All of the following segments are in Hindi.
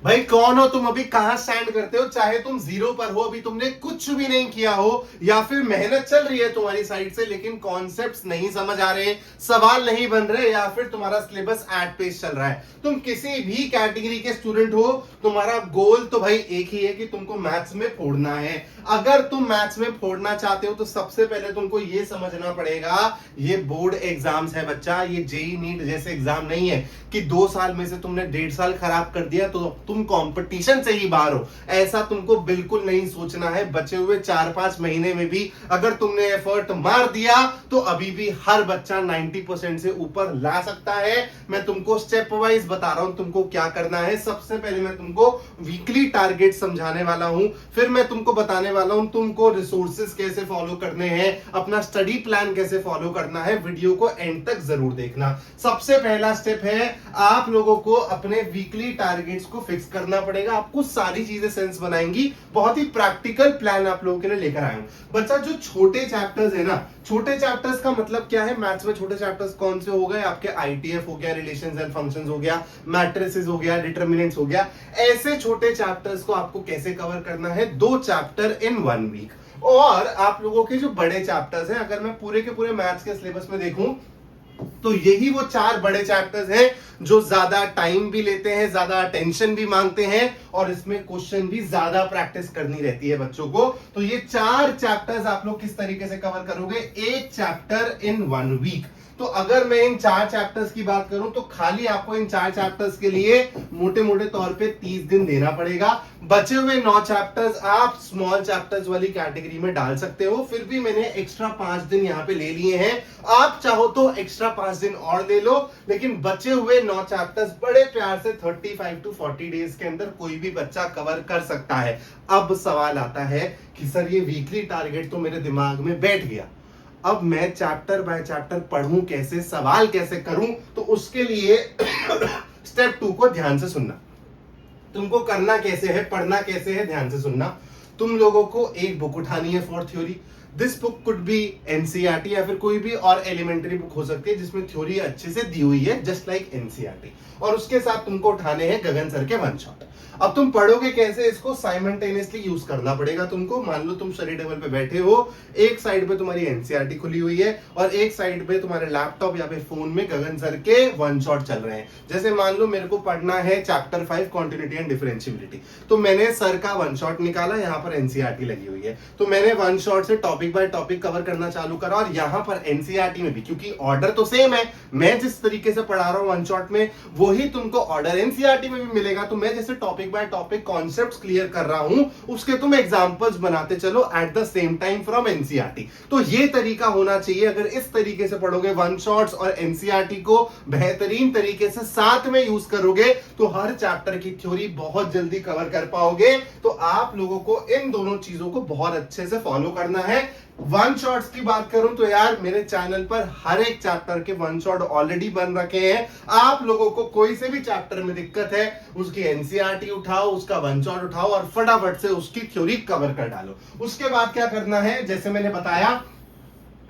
भाई कौन हो तुम, अभी कहां स्टैंड करते हो? चाहे तुम जीरो पर हो, अभी तुमने कुछ भी नहीं किया हो, या फिर मेहनत चल रही है तुम्हारी साइड से लेकिन कॉन्सेप्ट्स नहीं समझ आ रहे, सवाल नहीं बन रहे, या फिर तुम्हारा सिलेबस एट पेस चल रहा है। तुम किसी भी कैटेगरी के स्टूडेंट हो, तुम्हारा गोल तो भाई एक ही है कि तुमको मैथ्स में फोड़ना है। अगर तुम मैथ्स में फोड़ना चाहते हो तो सबसे पहले तुमको ये समझना पड़ेगा, ये बोर्ड एग्जाम्स है बच्चा, ये जेई नीट जैसे एग्जाम नहीं है कि 2 साल में से तुमने 1.5 साल खराब कर दिया तो तुम कंपटीशन से ही बाहर हो। ऐसा तुमको बिल्कुल नहीं सोचना है। बचे हुए 4-5 महीने में भी अगर तुमने एफर्ट मार दिया तो अभी भी हर बच्चा 90% से ऊपर ला सकता है। मैं तुमको स्टेप वाइज बता रहा हूं तुमको क्या करना है। सबसे पहले मैं तुमको वीकली टारगेट समझाने वाला हूं, फिर मैं तुमको बताने वाला हूं तुमको रिसोर्सेज कैसे फॉलो करने हैं, अपना स्टडी प्लान कैसे फॉलो करना है। वीडियो को एंड तक जरूर देखना। सबसे पहला स्टेप है, आप लोगों को अपने वीकली टारगेट्स को फिक्स करना पड़ेगा। आपको सारी चीजें सेंस बनाएंगी। बहुत ही प्रैक्टिकल प्लान आप लोगों के लिए लेकर आया हूं। बच्चा जो छोटे चैप्टर्स है ना, छोटे चैप्टर्स का मतलब क्या है? मैथ्स में छोटे चैप्टर्स कौन से हो गए? आपके आईटीएफ हो गया, रिलेशंस एंड फंक्शंस हो गया, मैट्रिसेस हो गया, डिटरमिनेंट्स हो गया। ऐसे छोटे चैप्टर्स को आपको कैसे कवर करना है? 2 चैप्टर इन 1 वीक। और आप लोगों के जो बड़े चैप्टर्स हैं, अगर मैं पूरे के पूरे मैथ्स के सिलेबस में देखूं तो यही वो 4 बड़े चैप्टर्स हैं जो ज्यादा टाइम भी लेते हैं, ज्यादा अटेंशन भी मांगते हैं, और इसमें क्वेश्चन भी ज्यादा प्रैक्टिस करनी रहती है बच्चों को। तो ये 4 चैप्टर्स आप लोग किस तरीके से कवर करोगे? 1 चैप्टर इन 1 वीक। तो अगर मैं इन 4 चैप्टर्स की बात करूं तो खाली आपको इन 4 चैप्टर्स के लिए मोटे मोटे तौर पे 30 दिन देना पड़ेगा। बचे हुए 9 चैप्टर्स आप स्मॉल चैप्टर्स वाली कैटेगरी में डाल सकते हो। फिर भी मैंने एक्स्ट्रा 5 दिन यहां पे ले लिए हैं। आप चाहो तो एक्स्ट्रा 5 दिन और ले लो, लेकिन बचे हुए 9 चैप्टर्स बड़े प्यार से 35 to 40 डेज के अंदर कोई भी बच्चा कवर कर सकता है। अब सवाल आता है कि सर ये वीकली टारगेट तो मेरे दिमाग में बैठ गया, अब मैं चैप्टर बाय चैप्टर पढ़ूं कैसे, सवाल कैसे करूं? तो उसके लिए स्टेप 2 को ध्यान से सुनना। तुमको करना कैसे है, पढ़ना कैसे है, ध्यान से सुनना। तुम लोगों को एक बुक उठानी है for theory. This book could be NCERT या फिर कोई भी और एलिमेंट्री बुक हो सकती है जिसमें थ्योरी अच्छे से दी हुई है, जस्ट लाइक एनसीईआरटी। और उसके साथ तुमको उठाने हैं गगन सर के 1 शॉट। अब तुम पढ़ोगे कैसे? इसको साइमल्टेनियसली यूज करना पड़ेगा तुमको। मान लो तुम स्टडी टेबल पे बैठे हो, एक साइड पे तुम्हारी एनसीईआरटी खुली हुई है और एक साइड पे तुम्हारे लैपटॉप या फिर फोन में गगन सर के 1 शॉट चल रहे हैं। जैसे मान लो मेरे को पढ़ना है चैप्टर 5 कॉन्टिन्यूटी एंड डिफरेंशियबिलिटी, तो मैंने सर का 1 शॉट निकाला, यहाँ पर एनसीईआरटी लगी हुई है, तो मैंने 1 शॉट से टॉपिक बाय टॉपिक कवर करना चालू करा। और यहाँ पर एनसीईआरटी में भी, क्योंकि ऑर्डर तो सेम है, मैं जिस तरीके से पढ़ा रहा हूँ 1 शॉट में वही तुमको ऑर्डर एनसीईआरटी में भी मिलेगा। तो मैं जैसे topic by topic concepts clear कर रहा हूं, उसके तुम एग्जांपल्स बनाते चलो at the same time from NCERT. तो ये तरीका होना चाहिए। अगर इस तरीके से पढ़ोगे 1 शॉट्स और एनसीईआरटी को बेहतरीन तरीके से साथ में यूज करोगे तो हर चैप्टर की थ्योरी बहुत जल्दी कवर कर पाओगे। तो आप लोगों को इन दोनों चीजों को बहुत अच्छे से फॉलो करना है। 1 शॉट्स की बात करूं तो यार मेरे चैनल पर हर एक चैप्टर के 1 शॉट ऑलरेडी बन रखे हैं। आप लोगों को कोई से भी चैप्टर में दिक्कत है, उसकी एनसीईआरटी उठाओ, उसका 1 शॉट उठाओ और फटाफट से उसकी थ्योरी कवर कर डालो। उसके बाद क्या करना है, जैसे मैंने बताया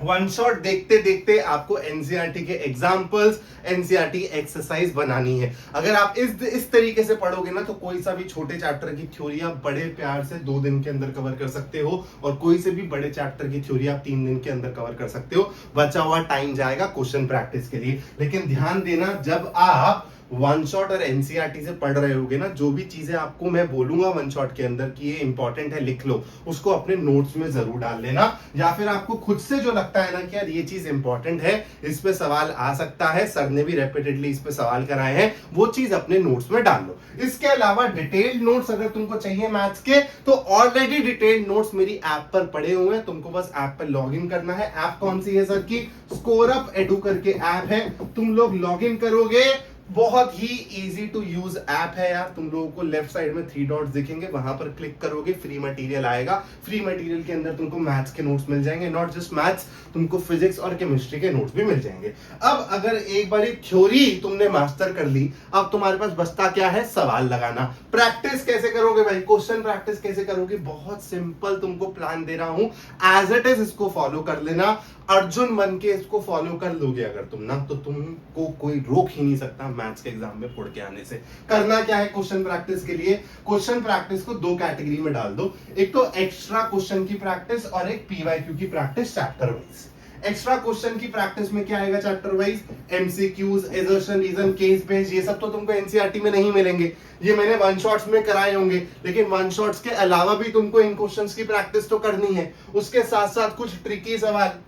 1 शॉट देखते देखते आपको एनसीईआरटी के एग्जाम्पल्स, एनसीईआरटी एक्सरसाइज बनानी है। अगर आप इस तरीके से पढ़ोगे ना तो कोई सा भी छोटे चैप्टर की थ्योरी आप बड़े प्यार से 2 दिन के अंदर कवर कर सकते हो, और कोई से भी बड़े चैप्टर की थ्योरी आप 3 दिन के अंदर कवर कर सकते हो। बचा हुआ टाइम जाएगा क्वेश्चन प्रैक्टिस के लिए। लेकिन ध्यान देना, जब आप 1 शॉट और एनसीईआरटी से पढ़ रहे होगे ना, जो भी चीजें आपको मैं बोलूंगा 1 शॉट के अंदर कि ये इंपॉर्टेंट है, लिख लो, उसको अपने नोट्स में जरूर डाल लेना। या फिर आपको खुद से जो लगता है ना कि यार ये चीज इंपॉर्टेंट है, इस पे सवाल आ सकता है, सर ने भी रेपिटेडली इस पे सवाल कराए हैं, वो चीज अपने नोट्स में डाल लो। इसके अलावा डिटेल्ड नोट्स अगर तुमको चाहिए मैथ्स के तो ऑलरेडी डिटेल्ड नोट्स मेरी ऐप पर पड़े हुए हैं। तुमको बस ऐप पर लॉग इन करना है। ऐप कौन सी है सर की? स्कोर अप एडू करके ऐप है। तुम लोग लॉग इन करोगे, बहुत ही इजी टू यूज ऐप है यार। तुम लोगों को लेफ्ट साइड में 3 डॉट्स दिखेंगे, वहां पर क्लिक करोगे, फ्री मटेरियल आएगा। फ्री मटेरियल के अंदर तुमको मैथ्स के नोट्स मिल जाएंगे, नॉट जस्ट मैथ्स, तुमको फिजिक्स और केमिस्ट्री के नोट्स भी मिल जाएंगे। अब अगर एक बारी थ्योरी तुमने मास्टर कर ली, अब तुम्हारे पास बचता क्या है? सवाल लगाना। प्रैक्टिस कैसे करोगे भाई? क्वेश्चन प्रैक्टिस कैसे करोगे? बहुत सिंपल तुमको प्लान दे रहा हूं, एज इट इज इसको फॉलो कर लेना। अर्जुन बन के इसको फॉलो कर लोगे अगर तुम ना, तो तुमको कोई रोक ही नहीं सकता मैथ्स के एग्जाम में पढ़ के आने से। करना क्या है क्वेश्चन प्रैक्टिस के लिए, क्वेश्चन प्रैक्टिस को दो कैटेगरी में डाल दो, एक तो एक्स्ट्रा क्वेश्चन की प्रैक्टिस और एक पीवाईक्यू की practice chapter wise. Extra question की प्रैक्टिस में क्या आएगा chapter wise, MCQs, assertion, reason, case based, ये सब तो तुमको एनसीईआरटी में नहीं मिलेंगे, ये मैंने वन शॉट्स में कराए होंगे, लेकिन वन शॉट्स के अलावा भी तुमको इन क्वेश्चंस की प्रैक्टिस तो करनी है। उसके साथ साथ कुछ ट्रिकी सवाल,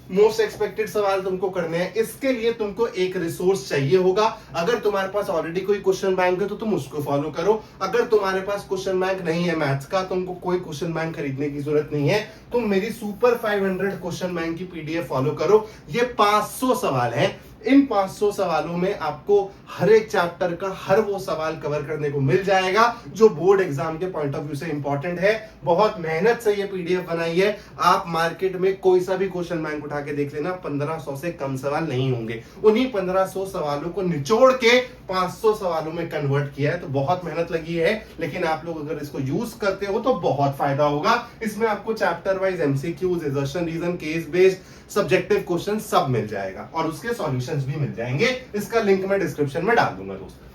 मोस्ट एक्सपेक्टेड सवाल तुमको करने हैं। इसके लिए तुमको एक रिसोर्स चाहिए होगा। अगर तुम्हारे पास ऑलरेडी कोई क्वेश्चन बैंक है तो तुम उसको फॉलो करो, अगर तुम्हारे पास क्वेश्चन बैंक नहीं है मैथ्स का, तुमको कोई क्वेश्चन बैंक खरीदने की जरूरत नहीं है, तुम मेरी सुपर 500 क्वेश्चन बैंक की पीडीएफ फॉलो करो। ये 500 सवाल है, इन 500 सवालों में आपको हर एक चैप्टर का हर वो सवाल कवर करने को मिल जाएगा जो बोर्ड एग्जाम के पॉइंट ऑफ व्यू से इंपॉर्टेंट है। बहुत मेहनत से ये पीडीएफ बनाई है। आप मार्केट में कोई सा भी क्वेश्चन बैंक उठा के देख लेना, 1500 से कम सवाल नहीं होंगे। उन्हीं 1500 सवालों को निचोड़ के 500 सवालों में कन्वर्ट किया है, तो बहुत मेहनत लगी है, लेकिन आप लोग अगर इसको यूज करते हो तो बहुत फायदा होगा। इसमें आपको chapter wise MCQs, assertion, reason, case based, subjective question सब मिल जाएगा और उसके सॉल्यूशंस भी मिल जाएंगे। इसका लिंक मैं डिस्क्रिप्शन में डाल दूंगा दोस्तों।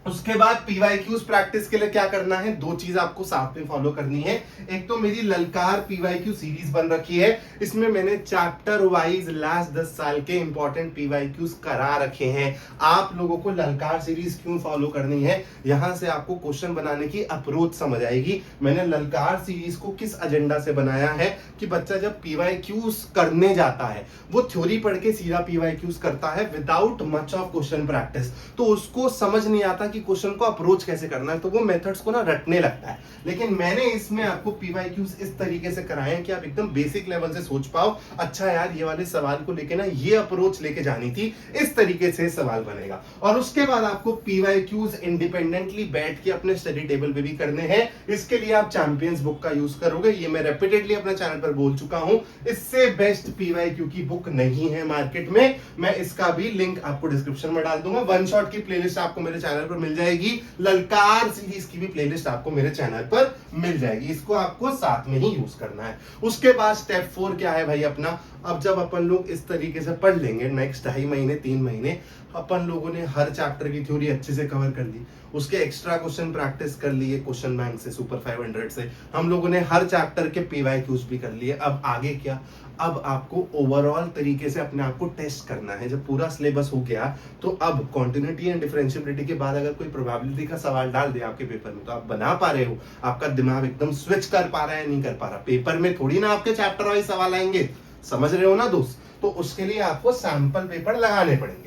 उसके बाद पीवाईक्यूज प्रैक्टिस के लिए क्या करना है, दो चीज आपको साथ में फॉलो करनी है। एक तो मेरी ललकार पीवाईक्यू सीरीज बन रखी है, इसमें मैंने चैप्टर वाइज लास्ट 10 साल के इंपॉर्टेंट पीवाईक्यूज करा रखे हैं। आप लोगों को ललकार सीरीज क्यों फॉलो करनी है, यहां से आपको क्वेश्चन बनाने की अप्रोच समझ आएगी। मैंने ललकार सीरीज को किस एजेंडा से बनाया है कि बच्चा जब पीवाईक्यूज करने जाता है, वो थ्योरी पढ़ के सीधा पीवाईक्यूज करता है without much of question practice, तो उसको समझ नहीं आता कि क्वेश्चन को अप्रोच कैसे करना है, तो वो मेथड्स को ना रटने लगता है। लेकिन मैंने इसमें आपको पीवाईक्यूज इस तरीके से कराए हैं कि आप एकदम बेसिक लेवल से सोच पाओ, अच्छा यार ये वाले सवाल को लेके ना ये अप्रोच लेके जानी थी, इस तरीके से सवाल बनेगा। और उसके बाद आपको पीवाईक्यूज इंडिपेंडेंटली बैठ के अपने स्टडी टेबल पे भी करने हैं। इसके लिए आप चैंपियंस बुक का यूज करोगे, ये मैं रेपिटेडली अपने चैनल पर बोल चुका हूं, इससे बेस्ट पीवाईक्यू की बुक नहीं है मार्केट में। मैं इसका भी लिंक आपको डिस्क्रिप्शन में डाल दूंगा। वन शॉट की प्लेलिस्ट आपको मेरे चैनल पर मिल जाएगी, ललकार सीरीज की भी प्लेलिस्ट आपको मेरे चैनल पर मिल जाएगी। इसको आपको साथ में ही यूज करना है। उसके बाद स्टेप 4 क्या है भाई अपना, अब जब अपन लोग इस तरीके से पढ़ लेंगे नेक्स्ट 2.5 महीने 3 महीने, अपन लोगों ने हर चैप्टर की थ्योरी अच्छे से कवर कर ली, उसके एक्स्ट्रा क्वेश्चन प्रैक्टिस कर लिए क्वेश्चन बैंक से, सुपर 500 से, हम लोगों ने हर चैप्टर के पीवाईक्यूज भी कर लिए। अब आगे क्या, अब आपको ओवरऑल तरीके से अपने आप को टेस्ट करना है। जब पूरा सिलेबस हो गया तो अब कॉन्टिन्यूटी एंड डिफरेंशिएबिलिटी के बाद अगर कोई प्रोबेबिलिटी का सवाल डाल दे आपके पेपर में, तो आप बना पा रहे हो, आपका दिमाग एकदम स्विच कर पा रहा है, नहीं कर पा रहा। पेपर में थोड़ी ना आपके चैप्टर वाइज सवाल आएंगे, समझ रहे हो ना दोस्त। तो उसके लिए आपको सैंपल पेपर लगाने पड़ेंगे।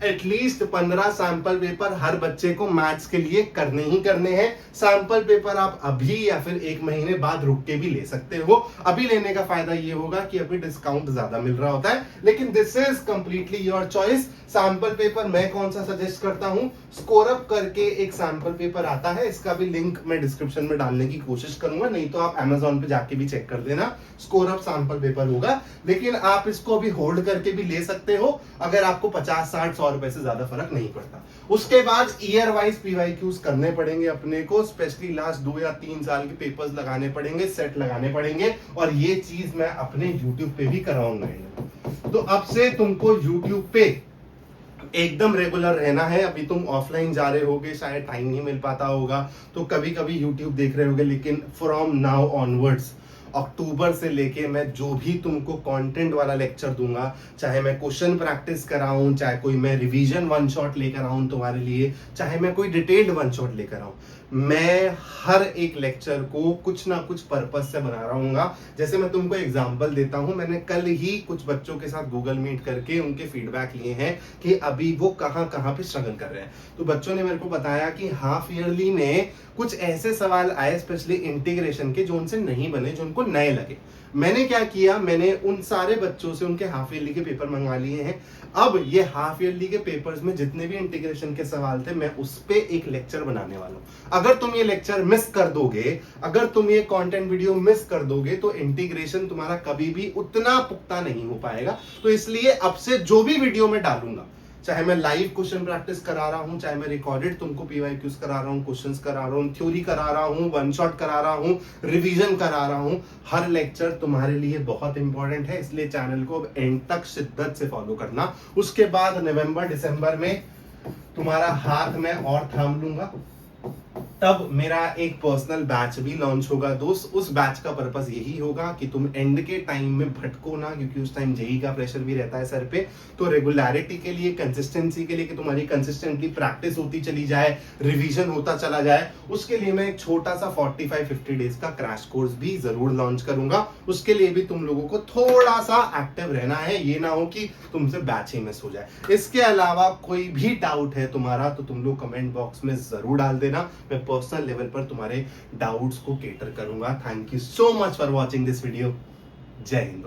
एटलीस्ट 15 सैंपल पेपर हर बच्चे को मैथ्स के लिए करने ही करने हैं। सैंपल पेपर आप अभी या फिर 1 महीने बाद रुक के भी ले सकते हो। अभी लेने का फायदा ये होगा कि अभी डिस्काउंट ज्यादा मिल रहा होता है, लेकिन this is completely your choice. Sample paper मैं कौन सा सजेस्ट करता हूं, स्कोर अप करके एक सैंपल पेपर आता है, इसका भी लिंक मैं डिस्क्रिप्शन में डालने की कोशिश करूंगा, नहीं तो आप Amazon पे जाके भी चेक कर देना, स्कोर अप सैंपल पेपर होगा। लेकिन आप इसको भी होल्ड करके भी ले सकते हो अगर आपको 50, 60, 100 रुपए से ज्यादा फर्क नहीं पड़ता। उसके बाद ईयर वाइज पीवाईक्यूज करने पड़ेंगे अपने को, स्पेशली लास्ट 2 या 3 साल के पेपर्स लगाने पड़ेंगे, सेट लगाने पड़ेंगे, और ये चीज मैं अपने YouTube पे भी कराऊंगा। तो अब से तुमको YouTube पे एकदम रेगुलर रहना है। अभी तुम ऑफलाइन जा रहे होगे, शायद टाइम नहीं मिल पाता होगा, तो कभी कभी YouTube देख रहे होगे, लेकिन फ्रॉम नाउ ऑनवर्ड्स अक्टूबर से लेके मैं जो भी तुमको कंटेंट वाला लेक्चर दूंगा, चाहे मैं क्वेश्चन प्रैक्टिस कराऊं, चाहे कोई मैं रिवीजन वन शॉट लेकर आऊं तुम्हारे लिए, चाहे मैं कोई डिटेल्ड वन शॉट लेकर आऊं, मैं हर एक लेक्चर को कुछ ना कुछ पर्पस से बना रहा हूँ। जैसे मैं तुमको एग्जांपल देता हूँ, मैंने कल ही कुछ बच्चों के साथ गूगल मीट करके उनके फीडबैक लिए हैं कि अभी वो कहाँ पे स्ट्रगल कर रहे हैं। तो बच्चों ने मेरे को बताया कि हाफ ईयरली में कुछ ऐसे सवाल आए स्पेशली इंटीग्रेशन के जो उनसे नहीं बने, जो उनको नए लगे। मैंने क्या किया, मैंने उन सारे बच्चों से उनके हाफ ईयरली के पेपर मंगवा लिए हैं। अब ये हाफ ईयरली के पेपर्स में जितने भी इंटीग्रेशन के सवाल थे, मैं उस पे एक लेक्चर बनाने वाला हूं। अगर तुम ये लेक्चर मिस कर दोगे, अगर तुम ये कंटेंट वीडियो मिस कर दोगे, तो इंटीग्रेशन तुम्हारा कभी भी उतना पुख्ता नहीं हो पाएगा। तो इसलिए अब से जो भी वीडियो मैं डालूंगा, चाहे मैं लाइव क्वेश्चन प्रैक्टिस करा रहा हूं, चाहे मैं रिकॉर्डेड तुमको पीवाईक्यूज करा रहा हूं, क्वेश्चंस करा रहा हूं, थ्योरी करा रहा हूं, वन शॉट करा रहा हूं, रिवीजन करा रहा हूं, हर लेक्चर तुम्हारे लिए बहुत इंपॉर्टेंट है। इसलिए चैनल को अब एंड तक शिद्दत से फॉलो करना। उसके बाद नवंबर दिसंबर में तुम्हारा हाथ में और थाम लूंगा, तब मेरा एक पर्सनल बैच भी लॉन्च होगा दोस्त। उस बैच का पर्पस यही होगा कि तुम एंड के टाइम में भटको ना, क्योंकि उस टाइम जेई का प्रेशर भी रहता है सर पे। तो रेगुलरिटी के लिए, कंसिस्टेंसी के लिए, कि तुम्हारी कंसिस्टेंटली प्रैक्टिस होती चली जाए, रिवीजन होता चला जाए, उसके लिए मैं एक छोटा सा 45-50 डेज का क्रैश कोर्स भी जरूर लॉन्च करूंगा। उसके लिए भी तुम लोगों को थोड़ा सा एक्टिव रहना है, ये ना हो कि तुमसे बैच ही मिस हो जाए। इसके अलावा कोई भी डाउट है तुम्हारा तो तुम लोग कमेंट बॉक्स में जरूर डाल देना, मैं पर्सनल लेवल पर तुम्हारे डाउट्स को केटर करूंगा। Thank you so much for watching this video. जय हिंद।